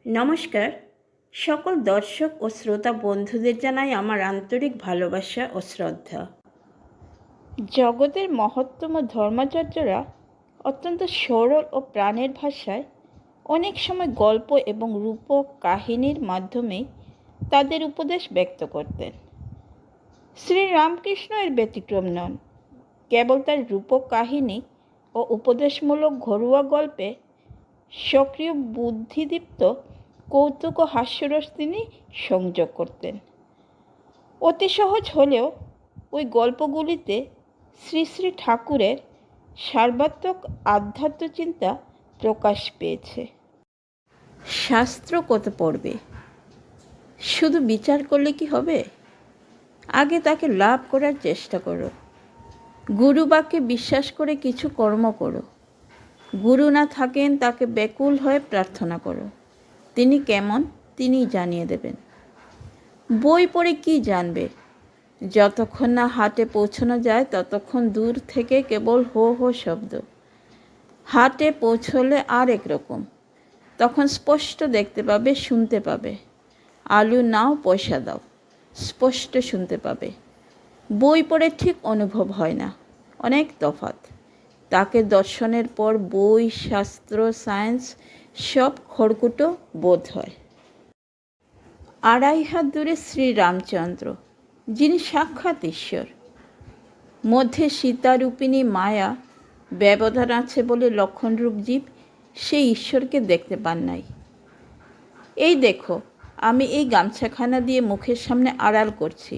নমস্কার। সকল দর্শক ও শ্রোতা বন্ধুদের জানাই আমার আন্তরিক ভালোবাসা ও শ্রদ্ধা। জগতের মহত্তম ধর্মাচার্যরা অত্যন্ত সরল ও প্রাণের ভাষায় অনেক সময় গল্প এবং রূপক কাহিনীর মাধ্যমে তাদের উপদেশ ব্যক্ত করতেন। শ্রীরামকৃষ্ণ এর ব্যতিক্রম নন। কেবল তার রূপক কাহিনী ও উপদেশমূলক ঘরোয়া গল্পে সক্রিয় বুদ্ধিদীপ্ত কৌতুক ও হাস্যরস তিনি সংযোগ করতেন। অতি সহজ হলেও ওই গল্পগুলিতে শ্রী শ্রী ঠাকুরের সর্বাত্মক আধ্যাত্ম চিন্তা প্রকাশ পেয়েছে। শাস্ত্র কত পড়বে, শুধু বিচার করলে কি হবে? আগে তাকে লাভ করার চেষ্টা করো। গুরু বাক্যে বিশ্বাস করে কিছু কর্ম করো। গুরু না থাকেন তাকে ব্যাকুল হয়ে প্রার্থনা করো। তিনি কেমন তিনি জানিয়ে দেবেন। বই পড়ে কি জানবে? যতক্ষণ না হাটে পৌঁছানো যায় ততক্ষণ দূর থেকে কেবল হো হো শব্দ। হাটে পৌঁছলে আর একরকম, তখন স্পষ্ট দেখতে পাবে, শুনতে পাবে। আলু নাও পয়সা দাও, স্পষ্ট শুনতে পাবে। বই পড়ে ঠিক অনুভব হয় না, অনেক তফাৎ। তাকে দর্শনের পর বই, শাস্ত্র, সায়েন্স সব খড়কুটো বোধ হয়। আড়াই হাত দূরে শ্রীরামচন্দ্র, যিনি সাক্ষাৎ ঈশ্বর। মধ্যে সীতারূপিণী মায়া ব্যবধান আছে বলে লক্ষণরূপ জীব সেই ঈশ্বরকে দেখতে পান নাই। এই দেখো, আমি এই গামছাখানা দিয়ে মুখের সামনে আড়াল করছি,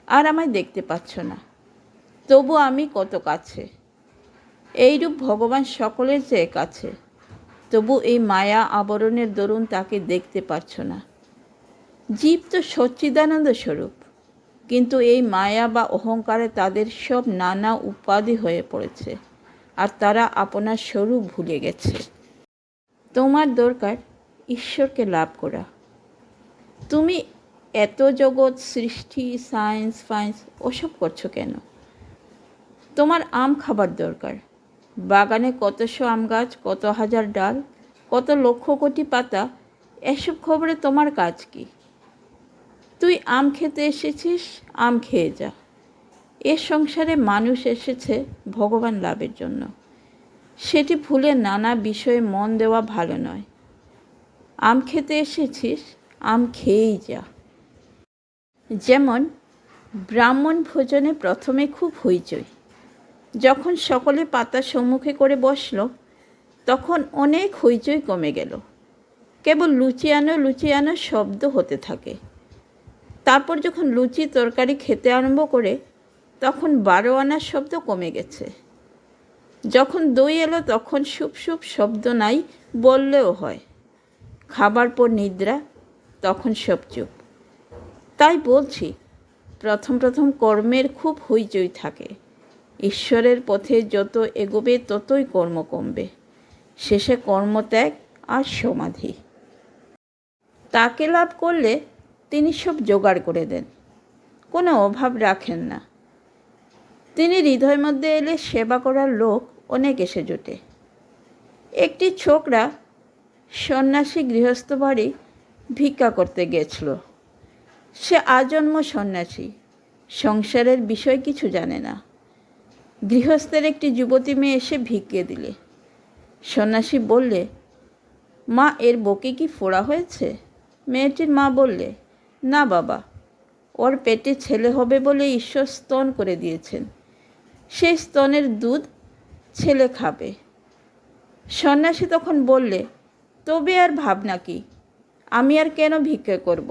আর আমায় দেখতে পাচ্ছ না, তবু আমি কত কাছে। এইরূপ ভগবান সকলের চেয়ে কাছে, তবু এই মায়া আবরণের দরুন তাকে দেখতে পাচ্ছ না। জীব তো সচ্চিদানন্দ স্বরূপ, কিন্তু এই মায়া বা অহংকারে তাদের সব নানা উপাধি হয়ে পড়েছে, আর তারা আপনার স্বরূপ ভুলে গেছে। তোমার দরকার ঈশ্বরকে লাভ করা। তুমি এত জগৎ সৃষ্টি, সায়েন্স ফায়েন্স ওসব করছো কেন? তোমার আম খাবার দরকার। বাগানে কতশো আম গাছ, কত হাজার ডাল, কত লক্ষ কোটি পাতা, এসব খবরে তোমার কাজ কি? তুই আম খেতে এসেছিস, আম খেয়ে যা। এ সংসারে মানুষ এসেছে ভগবান লাভের জন্য, সেটি ভুলে নানা বিষয়ে মন দেওয়া ভালো নয়। আম খেতে এসেছিস, আম খেয়েই যা। যেমন ব্রাহ্মণ ভোজনে প্রথমে খুব হইচই। যখন সকলে পাতা সম্মুখে করে বসল, তখন অনেক হইচই কমে গেল। কেবল লুচিয়ানো লুচিয়ানো শব্দ হতে থাকে। তারপর যখন লুচি তরকারি খেতে আরম্ভ করে, তখন 12 আনার শব্দ কমে গেছে। যখন দই এলো তখন সুপ সুপ শব্দ নাই বললেও হয়। খাবার পর নিদ্রা, তখন সব চুপ। তাই বলছি, প্রথম প্রথম কর্মের খুব হইচই থাকে। ঈশ্বরের পথে যত এগোবে ততই কর্ম কমবে। শেষে কর্মত্যাগ আর সমাধি। তাকে লাভ করলে তিনি সব জোগাড় করে দেন, কোনো অভাব রাখেন না। তিনি হৃদয় মধ্যে এলে সেবা করার লোক অনেক এসে জোটে। একটি ছোকরা সন্ন্যাসী গৃহস্থ বাড়ি ভিক্ষা করতে গেছিল। সে আজন্ম সন্ন্যাসী, সংসারের বিষয় কিছু জানে না। গৃহস্থের একটি যুবতী মেয়ে এসে ভিক্ষে দিলে। সন্ন্যাসী বললে, মা, এর বুকে কি ফোড়া হয়েছে? মেয়েটির মা বললে, না বাবা, ওর পেটে ছেলে হবে বলে ঈশ্বর স্তন করে দিয়েছেন, সেই স্তনের দুধ ছেলে খাবে। সন্ন্যাসী তখন বললে, তবে আর ভাবনা কি? আমি আর কেন ভিক্ষা করব?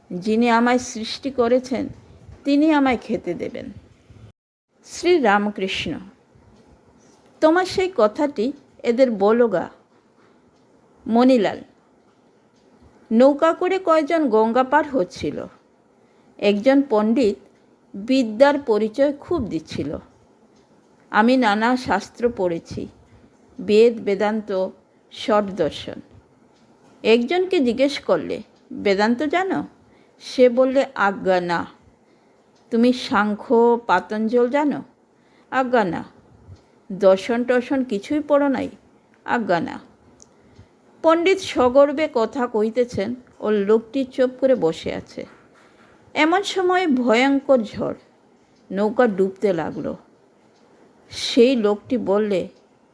যিনি আমায় সৃষ্টি করেছেন তিনি আমায় খেতে দেবেন। শ্রী রামকৃষ্ণ, তোমার সেই কথাটি এদের বলো গা। মণিলাল, নৌকা করে কয়জন গঙ্গা পার হচ্ছিল। একজন পণ্ডিত বিদ্যার পরিচয় খুব দিচ্ছিল। আমি নানা শাস্ত্র পড়েছি, বেদ, বেদান্ত, ষট দর্শন। একজনকে জিজ্ঞেস করলে, বেদান্ত জানো? সে বললে, আজ্ঞা না। তুমি সাংখ্য, পাতঞ্জল জানো? আজ্ঞা না। দর্শন টর্শন কিছুই পড়ো নাই? আজ্ঞা না। পণ্ডিত সগর্বে কথা কইতেছেন ও লোকটি চুপ করে বসে আছে। এমন সময় ভয়ঙ্কর ঝড়, নৌকা ডুবতে লাগলো। সেই লোকটি বললে,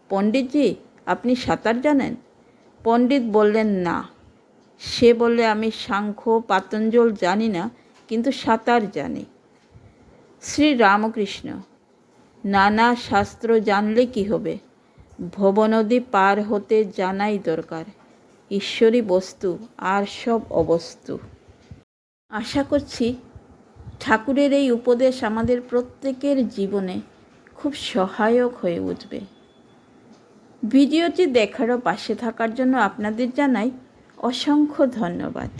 পণ্ডিতজি, আপনি সাঁতার জানেন? পণ্ডিত বললেন, না। সে বললে, আমি সাংখ্য পাতঞ্জল জানি না, কিন্তু সাঁতার জানি। শ্রী রামকৃষ্ণ, নানা শাস্ত্র জানলে কি হবে? ভবনদী পার হতে জানাই দরকার। ঈশ্বরী বস্তু আর সব অবস্তু। আশা করছি ঠাকুরের এই উপদেশ আমাদের প্রত্যেকের জীবনে খুব সহায়ক হয়ে উঠবে। ভিডিওটি দেখার ও পাশে থাকার জন্য আপনাদের জানাই অসংখ্য ধন্যবাদ।